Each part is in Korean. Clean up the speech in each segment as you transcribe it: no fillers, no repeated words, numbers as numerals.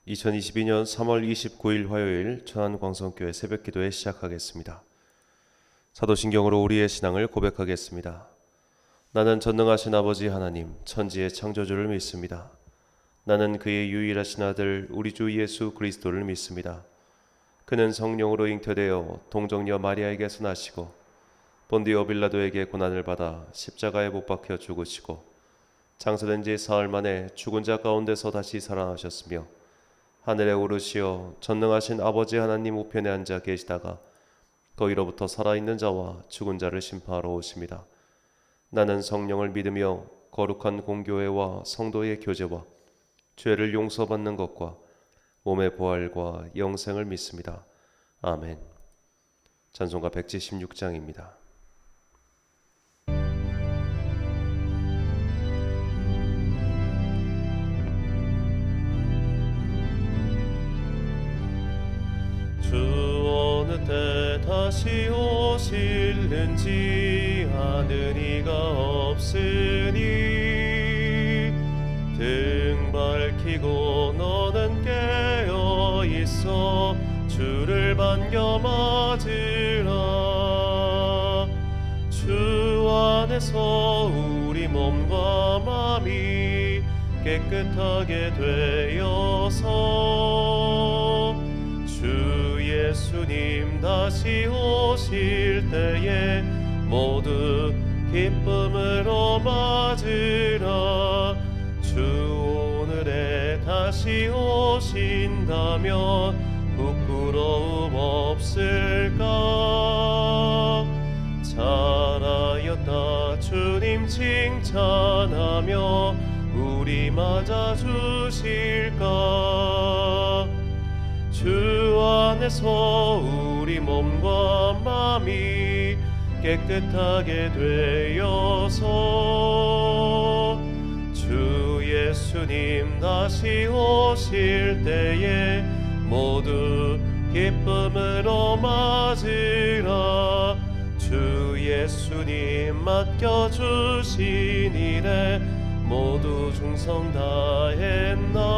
2022년 3월 29일 화요일 천안광성교회 새벽기도회 시작하겠습니다. 사도신경으로 우리의 신앙을 고백하겠습니다. 나는 전능하신 아버지 하나님 천지의 창조주를 믿습니다. 나는 그의 유일하신 아들 우리 주 예수 그리스도를 믿습니다. 그는 성령으로 잉태되어 동정녀 마리아에게서 나시고 본디오 빌라도에게 고난을 받아 십자가에 못 박혀 죽으시고 장사된 지 사흘 만에 죽은 자 가운데서 다시 살아나셨으며 하늘에 오르시어 전능하신 아버지 하나님 우편에 앉아 계시다가 거기로부터 살아있는 자와 죽은 자를 심판하러 오십니다. 나는 성령을 믿으며 거룩한 공교회와 성도의 교제와 죄를 용서받는 것과 몸의 부활과 영생을 믿습니다. 아멘. 찬송가 176장입니다. 주 어느 때 다시 오실는지 아는 이가 없으니 등 밝히고 너는 깨어 있어 주를 반겨 맞으라. 주 안에서 우리 몸과 마음이 깨끗하게 되어서 주 예수님 다시 오실 때에 모두 기쁨으로 맞으라. 주 오늘에 다시 오신다면 부끄러움 없을까? 잘하였다 주님 칭찬하며 우리 맞아 주실까? 주 안에서 우리 몸과 마음이 깨끗하게 되어서 주 예수님 다시 오실 때에 모두 기쁨으로 맞으라. 주 예수님 맡겨주신 일에 모두 충성 다했나?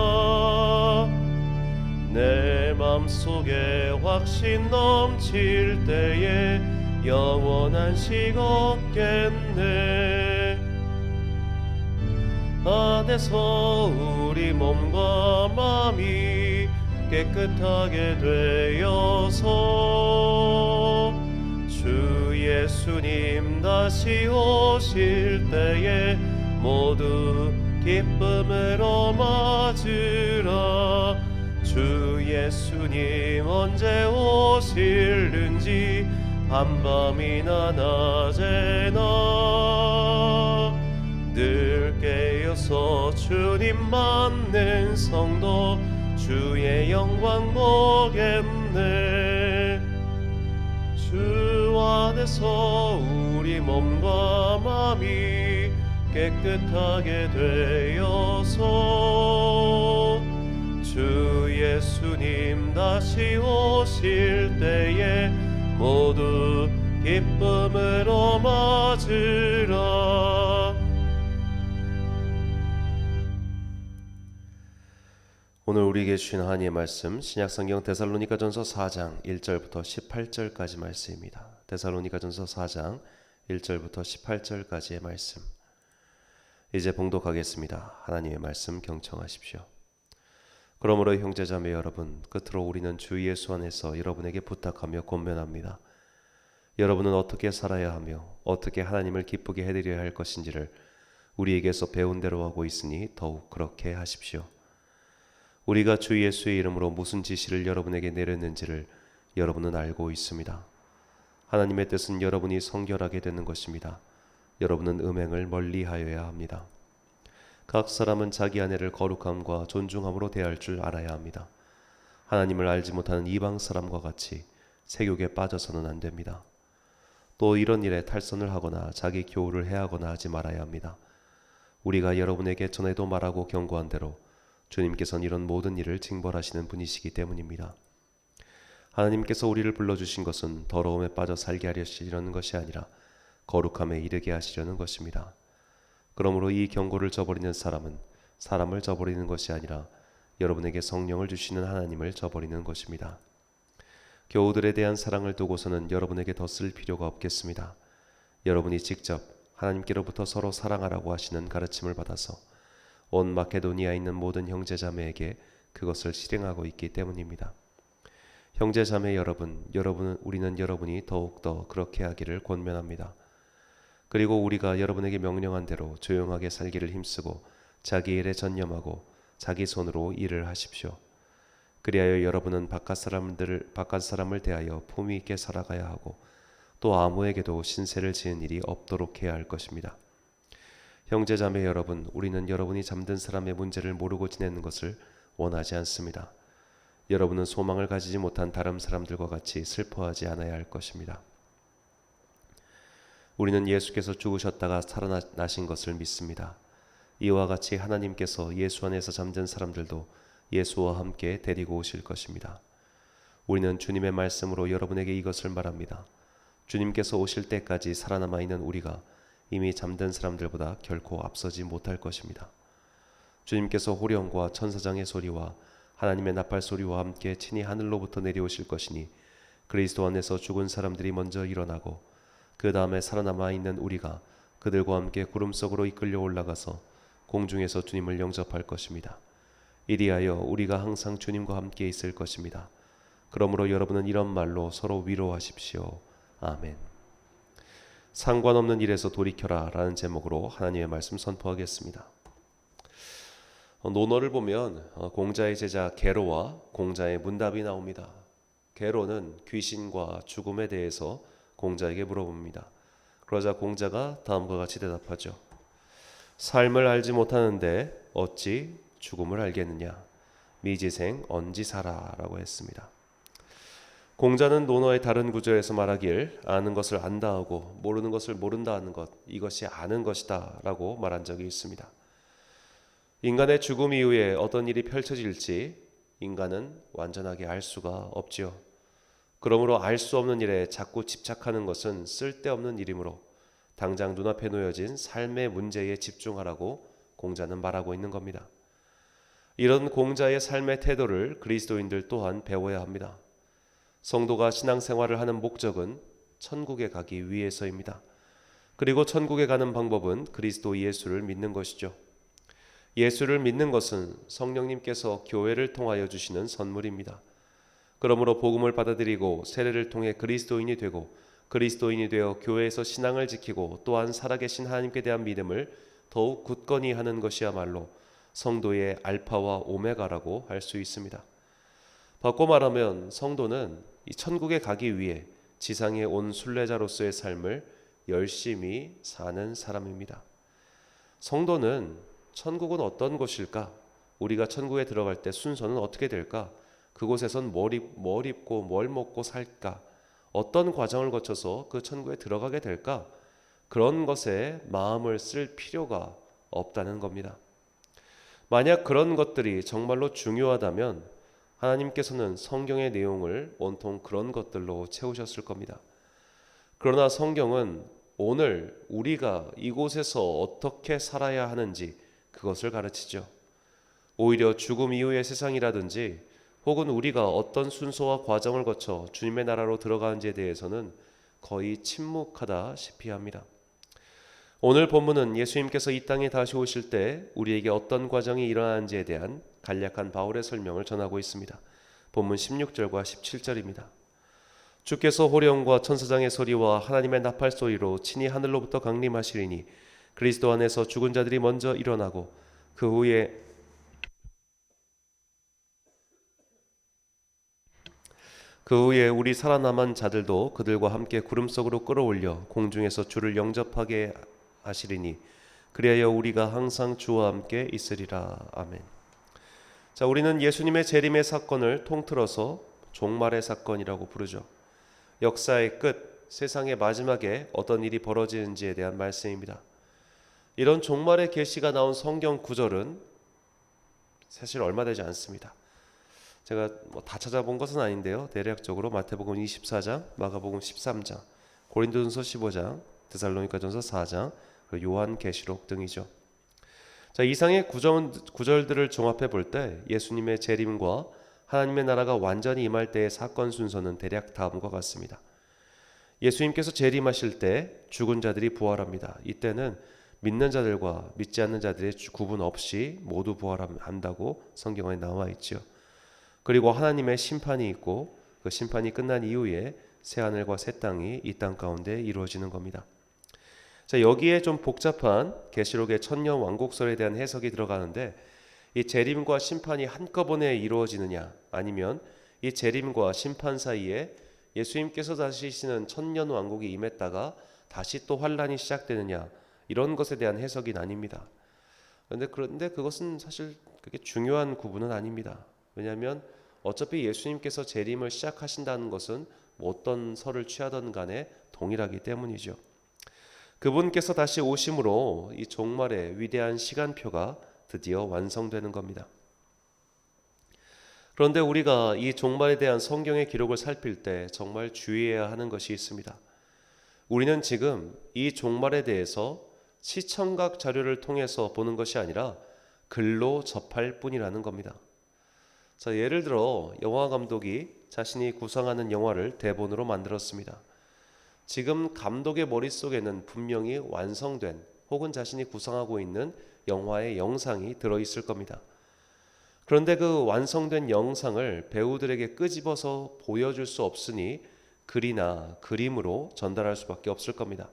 내 맘속에 확신 넘칠 때에 영원한 식 없겠네. 안에서 우리 몸과 마음이 깨끗하게 되어서 주 예수님 다시 오실 때에 모두 기쁨으로 맞으라. 주 예수님 언제 오실는지 한밤이나 낮에나 늘 깨어서 주님 맞는 성도 주의 영광 보겠네. 주 안에서 우리 몸과 마음이 깨끗하게 되어서 주 예수님 다시 오실 때에 모두 기쁨으로 맞으라. 오늘 우리에게 주신 하나님의 말씀 신약성경 데살로니가전서 4장 1절부터 18절까지 말씀입니다. 데살로니가전서 4장 1절부터 18절까지의 말씀. 이제 봉독하겠습니다. 하나님의 말씀 경청하십시오. 그러므로 형제자매 여러분, 끝으로 우리는 주 예수 안에서 여러분에게 부탁하며 권면합니다. 여러분은 어떻게 살아야 하며 어떻게 하나님을 기쁘게 해드려야 할 것인지를 우리에게서 배운 대로 하고 있으니 더욱 그렇게 하십시오. 우리가 주 예수의 이름으로 무슨 지시를 여러분에게 내렸는지를 여러분은 알고 있습니다. 하나님의 뜻은 여러분이 성결하게 되는 것입니다. 여러분은 음행을 멀리하여야 합니다. 각 사람은 자기 아내를 거룩함과 존중함으로 대할 줄 알아야 합니다. 하나님을 알지 못하는 이방 사람과 같이 세욕에 빠져서는 안 됩니다. 또 이런 일에 탈선을 하거나 자기 교우를 해하거나 하지 말아야 합니다. 우리가 여러분에게 전에도 말하고 경고한 대로 주님께서는 이런 모든 일을 징벌하시는 분이시기 때문입니다. 하나님께서 우리를 불러주신 것은 더러움에 빠져 살게 하려는 것이 아니라 거룩함에 이르게 하시려는 것입니다. 그러므로 이 경고를 저버리는 사람은 사람을 저버리는 것이 아니라 여러분에게 성령을 주시는 하나님을 저버리는 것입니다. 교우들에 대한 사랑을 두고서는 여러분에게 더 쓸 필요가 없겠습니다. 여러분이 직접 하나님께로부터 서로 사랑하라고 하시는 가르침을 받아서 온 마케도니아에 있는 모든 형제자매에게 그것을 실행하고 있기 때문입니다. 형제자매 여러분, 우리는 여러분이 더욱더 그렇게 하기를 권면합니다. 그리고 우리가 여러분에게 명령한 대로 조용하게 살기를 힘쓰고 자기 일에 전념하고 자기 손으로 일을 하십시오. 그리하여 여러분은 바깥 사람을 대하여 품위 있게 살아가야 하고 또 아무에게도 신세를 지은 일이 없도록 해야 할 것입니다. 형제자매 여러분, 우리는 여러분이 잠든 사람의 문제를 모르고 지내는 것을 원하지 않습니다. 여러분은 소망을 가지지 못한 다른 사람들과 같이 슬퍼하지 않아야 할 것입니다. 우리는 예수께서 죽으셨다가 살아나신 것을 믿습니다. 이와 같이 하나님께서 예수 안에서 잠든 사람들도 예수와 함께 데리고 오실 것입니다. 우리는 주님의 말씀으로 여러분에게 이것을 말합니다. 주님께서 오실 때까지 살아남아 있는 우리가 이미 잠든 사람들보다 결코 앞서지 못할 것입니다. 주님께서 호령과 천사장의 소리와 하나님의 나팔 소리와 함께 친히 하늘로부터 내려오실 것이니 그리스도 안에서 죽은 사람들이 먼저 일어나고 그 다음에 살아남아 있는 우리가 그들과 함께 구름 속으로 이끌려 올라가서 공중에서 주님을 영접할 것입니다. 이리하여 우리가 항상 주님과 함께 있을 것입니다. 그러므로 여러분은 이런 말로 서로 위로하십시오. 아멘. 상관없는 일에서 돌이켜라 라는 제목으로 하나님의 말씀 선포하겠습니다. 논어를 보면 공자의 제자 게로와 공자의 문답이 나옵니다. 게로는 귀신과 죽음에 대해서 공자에게 물어봅니다. 그러자 공자가 다음과 같이 대답하죠. 삶을 알지 못하는데 어찌 죽음을 알겠느냐. 미지생 언지사라 라고 했습니다. 공자는 논어의 다른 구절에서 말하길 아는 것을 안다 하고 모르는 것을 모른다 하는 것, 이것이 아는 것이다 라고 말한 적이 있습니다. 인간의 죽음 이후에 어떤 일이 펼쳐질지 인간은 완전하게 알 수가 없지요. 그러므로 알 수 없는 일에 자꾸 집착하는 것은 쓸데없는 일이므로 당장 눈앞에 놓여진 삶의 문제에 집중하라고 공자는 말하고 있는 겁니다. 이런 공자의 삶의 태도를 그리스도인들 또한 배워야 합니다. 성도가 신앙생활을 하는 목적은 천국에 가기 위해서입니다. 그리고 천국에 가는 방법은 그리스도 예수를 믿는 것이죠. 예수를 믿는 것은 성령님께서 교회를 통하여 주시는 선물입니다. 그러므로 복음을 받아들이고 세례를 통해 그리스도인이 되고 그리스도인이 되어 교회에서 신앙을 지키고 또한 살아계신 하나님께 대한 믿음을 더욱 굳건히 하는 것이야말로 성도의 알파와 오메가라고 할 수 있습니다. 바꿔 말하면 성도는 이 천국에 가기 위해 지상에 온 순례자로서의 삶을 열심히 사는 사람입니다. 성도는 천국은 어떤 곳일까? 우리가 천국에 들어갈 때 순서는 어떻게 될까? 그곳에선 뭘 입고 뭘 먹고 살까? 어떤 과정을 거쳐서 그 천국에 들어가게 될까? 그런 것에 마음을 쓸 필요가 없다는 겁니다. 만약 그런 것들이 정말로 중요하다면 하나님께서는 성경의 내용을 온통 그런 것들로 채우셨을 겁니다. 그러나 성경은 오늘 우리가 이곳에서 어떻게 살아야 하는지 그것을 가르치죠. 오히려 죽음 이후의 세상이라든지 혹은 우리가 어떤 순서와 과정을 거쳐 주님의 나라로 들어가는지에 대해서는 거의 침묵하다시피 합니다. 오늘 본문은 예수님께서 이 땅에 다시 오실 때 우리에게 어떤 과정이 일어나는지에 대한 간략한 바울의 설명을 전하고 있습니다. 본문 16절과 17절입니다. 주께서 호령과 천사장의 소리와 하나님의 나팔 소리로 친히 하늘로부터 강림하시리니 그리스도 안에서 죽은 자들이 먼저 일어나고 그 후에 우리 살아남은 자들도 그들과 함께 구름 속으로 끌어올려 공중에서 주를 영접하게 하시리니 그리하여 우리가 항상 주와 함께 있으리라. 아멘. 자, 우리는 예수님의 재림의 사건을 통틀어서 종말의 사건이라고 부르죠. 역사의 끝, 세상의 마지막에 어떤 일이 벌어지는지에 대한 말씀입니다. 이런 종말의 계시가 나온 성경 구절은 사실 얼마 되지 않습니다. 제가 다 찾아본 것은 아닌데요. 대략적으로 마태복음 24장, 마가복음 13장, 고린도전서 15장, 데살로니가전서 4장, 요한계시록 등이죠. 자, 이상의 구절들을 종합해 볼 때 예수님의 재림과 하나님의 나라가 완전히 임할 때의 사건 순서는 대략 다음과 같습니다. 예수님께서 재림하실 때 죽은 자들이 부활합니다. 이때는 믿는 자들과 믿지 않는 자들의 구분 없이 모두 부활한다고 성경에 나와 있죠. 그리고 하나님의 심판이 있고 그 심판이 끝난 이후에 새 하늘과 새 땅이 이 땅 가운데 이루어지는 겁니다. 자, 여기에 좀 복잡한 계시록의 천년 왕국설에 대한 해석이 들어가는데, 이 재림과 심판이 한꺼번에 이루어지느냐, 아니면 이 재림과 심판 사이에 예수님께서 다시시는 천년 왕국이 임했다가 다시 또 환란이 시작되느냐, 이런 것에 대한 해석이 나뉩니다. 그런데 그것은 사실 그렇게 중요한 구분은 아닙니다. 왜냐하면 어차피 예수님께서 재림을 시작하신다는 것은 뭐 어떤 설을 취하든 간에 동일하기 때문이죠. 그분께서 다시 오심으로 이 종말의 위대한 시간표가 드디어 완성되는 겁니다. 그런데 우리가 이 종말에 대한 성경의 기록을 살필 때 정말 주의해야 하는 것이 있습니다. 우리는 지금 이 종말에 대해서 시청각 자료를 통해서 보는 것이 아니라 글로 접할 뿐이라는 겁니다. 자, 예를 들어 영화 감독이 자신이 구상하는 영화를 대본으로 만들었습니다. 지금 감독의 머릿속에는 분명히 완성된 혹은 자신이 구상하고 있는 영화의 영상이 들어있을 겁니다. 그런데 그 완성된 영상을 배우들에게 끄집어서 보여줄 수 없으니 글이나 그림으로 전달할 수밖에 없을 겁니다.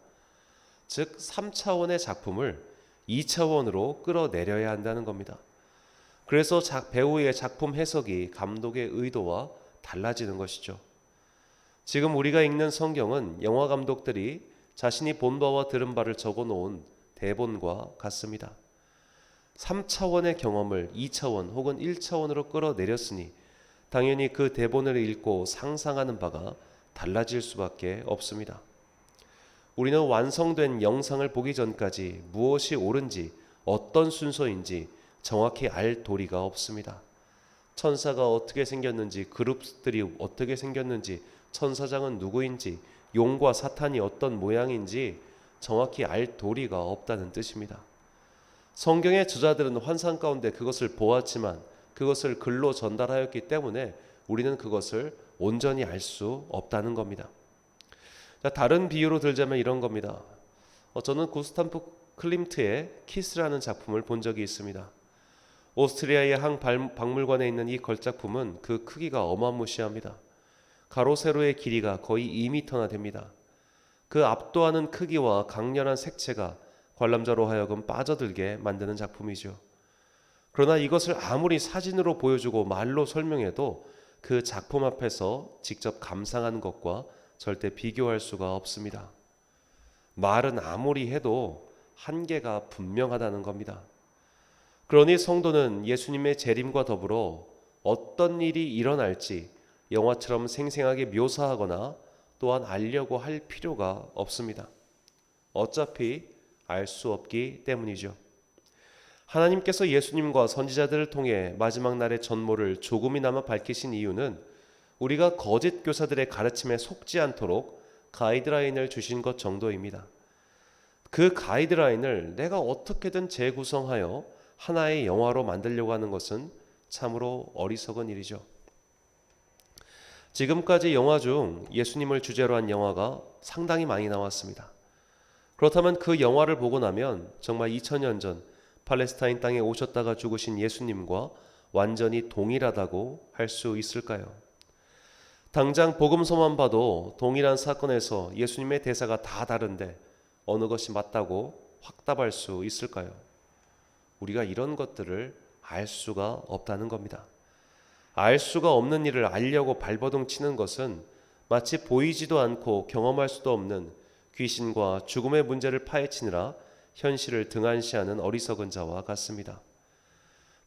즉 3차원의 작품을 2차원으로 끌어내려야 한다는 겁니다. 그래서 배우의 작품 해석이 감독의 의도와 달라지는 것이죠. 지금 우리가 읽는 성경은 영화 감독들이 자신이 본 바와 들은 바를 적어놓은 대본과 같습니다. 3차원의 경험을 2차원 혹은 1차원으로 끌어내렸으니 당연히 그 대본을 읽고 상상하는 바가 달라질 수밖에 없습니다. 우리는 완성된 영상을 보기 전까지 무엇이 옳은지 어떤 순서인지 정확히 알 도리가 없습니다. 천사가 어떻게 생겼는지, 그룹들이 어떻게 생겼는지, 천사장은 누구인지, 용과 사탄이 어떤 모양인지 정확히 알 도리가 없다는 뜻입니다. 성경의 저자들은 환상 가운데 그것을 보았지만 그것을 글로 전달하였기 때문에 우리는 그것을 온전히 알 수 없다는 겁니다. 자, 다른 비유로 들자면 이런 겁니다. 저는 구스타프 클림트의 키스라는 작품을 본 적이 있습니다. 오스트리아의 한 박물관에 있는 이 걸작품은 그 크기가 어마무시합니다. 가로 세로의 길이가 거의 2m나 됩니다. 그 압도하는 크기와 강렬한 색채가 관람자로 하여금 빠져들게 만드는 작품이죠. 그러나 이것을 아무리 사진으로 보여주고 말로 설명해도 그 작품 앞에서 직접 감상하는 것과 절대 비교할 수가 없습니다. 말은 아무리 해도 한계가 분명하다는 겁니다. 그러니 성도는 예수님의 재림과 더불어 어떤 일이 일어날지 영화처럼 생생하게 묘사하거나 또한 알려고 할 필요가 없습니다. 어차피 알 수 없기 때문이죠. 하나님께서 예수님과 선지자들을 통해 마지막 날의 전모를 조금이나마 밝히신 이유는 우리가 거짓 교사들의 가르침에 속지 않도록 가이드라인을 주신 것 정도입니다. 그 가이드라인을 내가 어떻게든 재구성하여 하나의 영화로 만들려고 하는 것은 참으로 어리석은 일이죠. 지금까지 영화 중 예수님을 주제로 한 영화가 상당히 많이 나왔습니다. 그렇다면 그 영화를 보고 나면 정말 2000년 전 팔레스타인 땅에 오셨다가 죽으신 예수님과 완전히 동일하다고 할 수 있을까요? 당장 복음서만 봐도 동일한 사건에서 예수님의 대사가 다 다른데 어느 것이 맞다고 확답할 수 있을까요? 우리가 이런 것들을 알 수가 없다는 겁니다. 알 수가 없는 일을 알려고 발버둥 치는 것은 마치 보이지도 않고 경험할 수도 없는 귀신과 죽음의 문제를 파헤치느라 현실을 등한시하는 어리석은 자와 같습니다.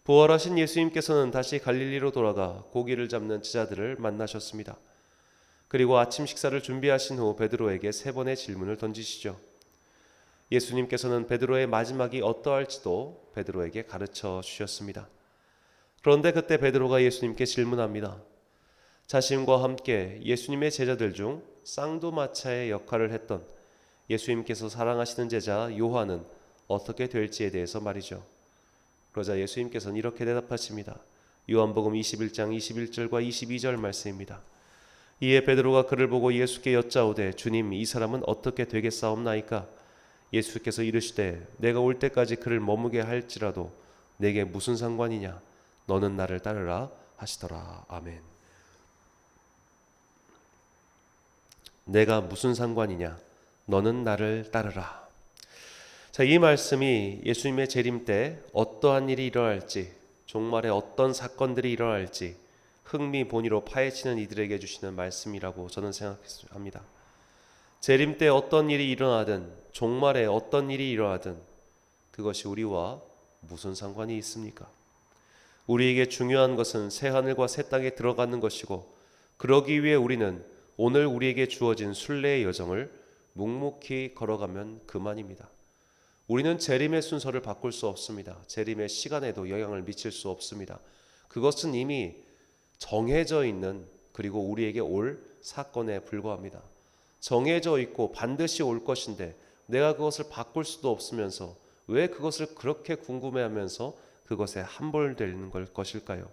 부활하신 예수님께서는 다시 갈릴리로 돌아가 고기를 잡는 제자들을 만나셨습니다. 그리고 아침 식사를 준비하신 후 베드로에게 3번의 질문을 던지시죠. 예수님께서는 베드로의 마지막이 어떠할지도 베드로에게 가르쳐 주셨습니다. 그런데 그때 베드로가 예수님께 질문합니다. 자신과 함께 예수님의 제자들 중 쌍두마차의 역할을 했던 예수님께서 사랑하시는 제자 요한은 어떻게 될지에 대해서 말이죠. 그러자 예수님께서는 이렇게 대답하십니다. 요한복음 21장 21절과 22절 말씀입니다. 이에 베드로가 그를 보고 예수께 여짜오되 주님, 이 사람은 어떻게 되겠사옵나이까? 예수께서 이르시되 내가 올 때까지 그를 머무게 할지라도 내게 무슨 상관이냐? 너는 나를 따르라 하시더라. 아멘. 내가 무슨 상관이냐? 너는 나를 따르라. 자, 이 말씀이 예수님의 재림 때 어떠한 일이 일어날지, 종말에 어떤 사건들이 일어날지 흥미본의로 파헤치는 이들에게 주시는 말씀이라고 저는 생각합니다. 재림 때 어떤 일이 일어나든, 종말에 어떤 일이 일어나든 그것이 우리와 무슨 상관이 있습니까? 우리에게 중요한 것은 새 하늘과 새 땅에 들어가는 것이고, 그러기 위해 우리는 오늘 우리에게 주어진 순례의 여정을 묵묵히 걸어가면 그만입니다. 우리는 재림의 순서를 바꿀 수 없습니다. 재림의 시간에도 영향을 미칠 수 없습니다. 그것은 이미 정해져 있는, 그리고 우리에게 올 사건에 불과합니다. 정해져 있고 반드시 올 것인데 내가 그것을 바꿀 수도 없으면서 왜 그것을 그렇게 궁금해하면서 그것에 함몰되는 것일까요?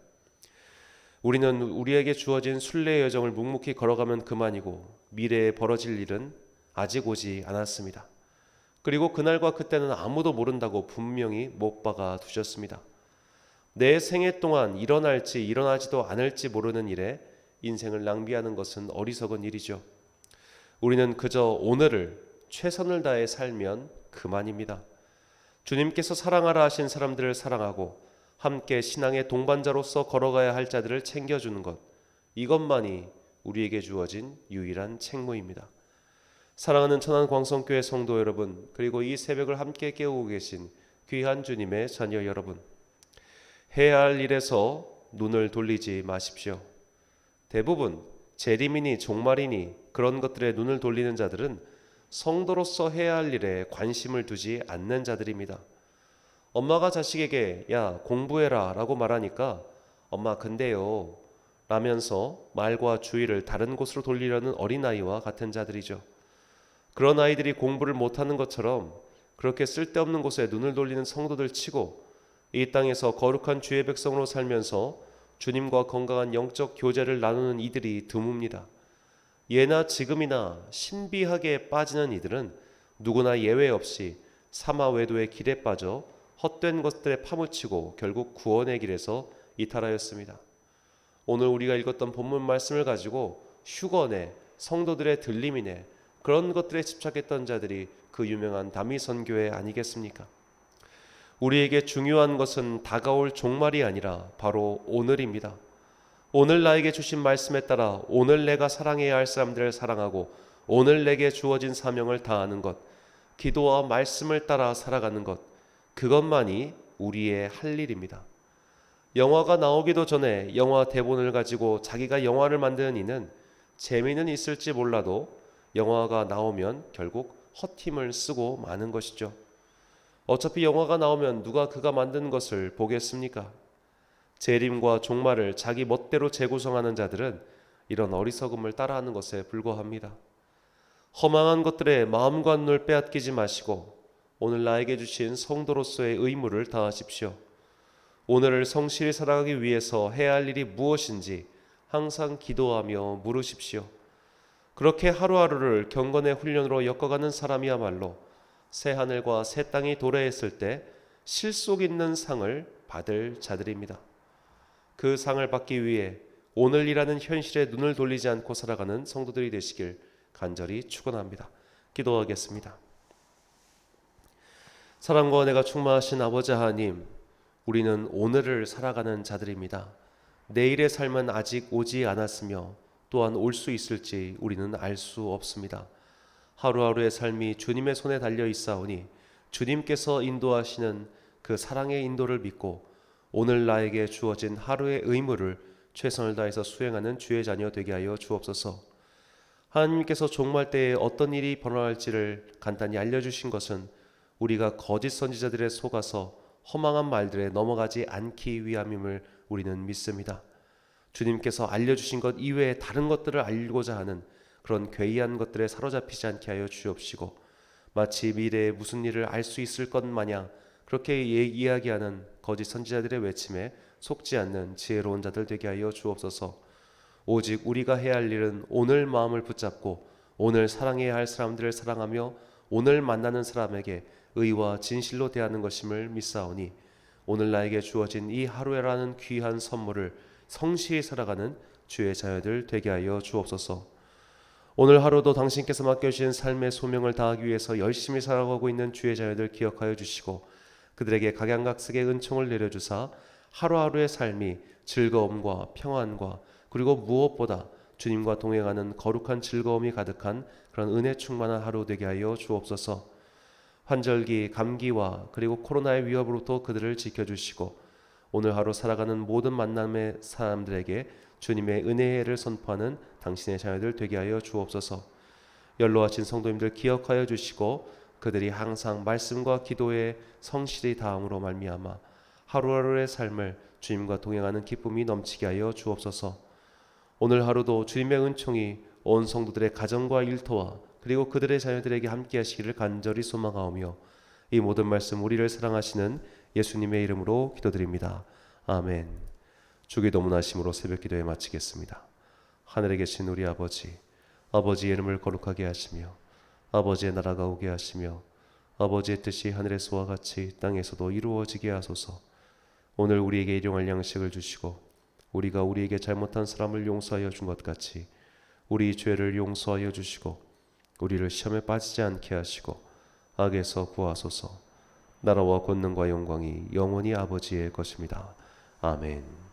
우리는 우리에게 주어진 순례의 여정을 묵묵히 걸어가면 그만이고, 미래에 벌어질 일은 아직 오지 않았습니다. 그리고 그날과 그때는 아무도 모른다고 분명히 못 박아 두셨습니다. 내 생애 동안 일어날지 일어나지도 않을지 모르는 일에 인생을 낭비하는 것은 어리석은 일이죠. 우리는 그저 오늘을 최선을 다해 살면 그만입니다. 주님께서 사랑하라 하신 사람들을 사랑하고 함께 신앙의 동반자로서 걸어가야 할 자들을 챙겨주는 것, 이것만이 우리에게 주어진 유일한 책무입니다. 사랑하는 천안광성교회 성도 여러분, 그리고 이 새벽을 함께 깨우고 계신 귀한 주님의 자녀 여러분, 해야 할 일에서 눈을 돌리지 마십시오. 대부분 재림이니 종말이니 그런 것들에 눈을 돌리는 자들은 성도로서 해야 할 일에 관심을 두지 않는 자들입니다. 엄마가 자식에게 야 공부해라 라고 말하니까 엄마 근데요 라면서 말과 주의를 다른 곳으로 돌리려는 어린아이와 같은 자들이죠. 그런 아이들이 공부를 못하는 것처럼 그렇게 쓸데없는 곳에 눈을 돌리는 성도들 치고 이 땅에서 거룩한 주의 백성으로 살면서 주님과 건강한 영적 교제를 나누는 이들이 드뭅니다. 예나 지금이나 신비하게 빠지는 이들은 누구나 예외 없이 사마외도의 길에 빠져 헛된 것들에 파묻히고 결국 구원의 길에서 이탈하였습니다. 오늘 우리가 읽었던 본문 말씀을 가지고 휴거네, 성도들의 들림이네, 그런 것들에 집착했던 자들이 그 유명한 다미 선교회 아니겠습니까? 우리에게 중요한 것은 다가올 종말이 아니라 바로 오늘입니다. 오늘 나에게 주신 말씀에 따라 오늘 내가 사랑해야 할 사람들을 사랑하고 오늘 내게 주어진 사명을 다하는 것, 기도와 말씀을 따라 살아가는 것, 그것만이 우리의 할 일입니다. 영화가 나오기도 전에 영화 대본을 가지고 자기가 영화를 만드는 이는 재미는 있을지 몰라도 영화가 나오면 결국 헛힘을 쓰고 마는 것이죠. 어차피 영화가 나오면 누가 그가 만든 것을 보겠습니까? 재림과 종말을 자기 멋대로 재구성하는 자들은 이런 어리석음을 따라하는 것에 불과합니다. 허망한 것들에 마음과 눈을 빼앗기지 마시고 오늘 나에게 주신 성도로서의 의무를 다하십시오. 오늘을 성실히 살아가기 위해서 해야 할 일이 무엇인지 항상 기도하며 물으십시오. 그렇게 하루하루를 경건의 훈련으로 엮어가는 사람이야말로 새 하늘과 새 땅이 도래했을 때 실속 있는 상을 받을 자들입니다. 그 상을 받기 위해 오늘이라는 현실에 눈을 돌리지 않고 살아가는 성도들이 되시길 간절히 축원합니다. 기도하겠습니다. 사랑과 은혜가 충만하신 아버지 하나님, 우리는 오늘을 살아가는 자들입니다. 내일의 삶은 아직 오지 않았으며 또한 올 수 있을지 우리는 알 수 없습니다. 하루하루의 삶이 주님의 손에 달려 있사오니 주님께서 인도하시는 그 사랑의 인도를 믿고 오늘 나에게 주어진 하루의 의무를 최선을 다해서 수행하는 주의 자녀 되게 하여 주옵소서. 하나님께서 종말 때에 어떤 일이 벌어날지를 간단히 알려주신 것은 우리가 거짓 선지자들에 속아서 허망한 말들에 넘어가지 않기 위함임을 우리는 믿습니다. 주님께서 알려주신 것 이외에 다른 것들을 알고자 하는 그런 괴이한 것들에 사로잡히지 않게 하여 주옵시고 마치 미래에 무슨 일을 알 수 있을 것 마냥 그렇게 이야기하는 거짓 선지자들의 외침에 속지 않는 지혜로운 자들 되게 하여 주옵소서. 오직 우리가 해야 할 일은 오늘 마음을 붙잡고 오늘 사랑해야 할 사람들을 사랑하며 오늘 만나는 사람에게 의와 진실로 대하는 것임을 믿사오니 오늘 나에게 주어진 이 하루라는 귀한 선물을 성실히 살아가는 주의 자녀들 되게 하여 주옵소서. 오늘 하루도 당신께서 맡겨주신 삶의 소명을 다하기 위해서 열심히 살아가고 있는 주의 자녀들 기억하여 주시고 그들에게 각양각색의 은총을 내려주사 하루하루의 삶이 즐거움과 평안과 그리고 무엇보다 주님과 동행하는 거룩한 즐거움이 가득한 그런 은혜 충만한 하루 되게 하여 주옵소서. 환절기, 감기와 그리고 코로나의 위협으로부터 그들을 지켜주시고 오늘 하루 살아가는 모든 만남의 사람들에게 주님의 은혜를 선포하는 당신의 자녀들 되게 하여 주옵소서. 연로하신 성도님들 기억하여 주시고 그들이 항상 말씀과 기도에 성실히 다함으로 말미암아 하루하루의 삶을 주님과 동행하는 기쁨이 넘치게 하여 주옵소서. 오늘 하루도 주님의 은총이 온 성도들의 가정과 일터와 그리고 그들의 자녀들에게 함께 하시기를 간절히 소망하오며 이 모든 말씀 우리를 사랑하시는 예수님의 이름으로 기도드립니다. 아멘. 주기도문하심으로 새벽 기도에 마치겠습니다. 하늘에 계신 우리 아버지, 아버지의 이름을 거룩하게 하시며 아버지의 나라가 오게 하시며 아버지의 뜻이 하늘에서와 같이 땅에서도 이루어지게 하소서. 오늘 우리에게 일용할 양식을 주시고 우리가 우리에게 잘못한 사람을 용서하여 준 것 같이 우리 죄를 용서하여 주시고 우리를 시험에 빠지지 않게 하시고 악에서 구하소서. 나라와 권능과 영광이 영원히 아버지의 것입니다. 아멘.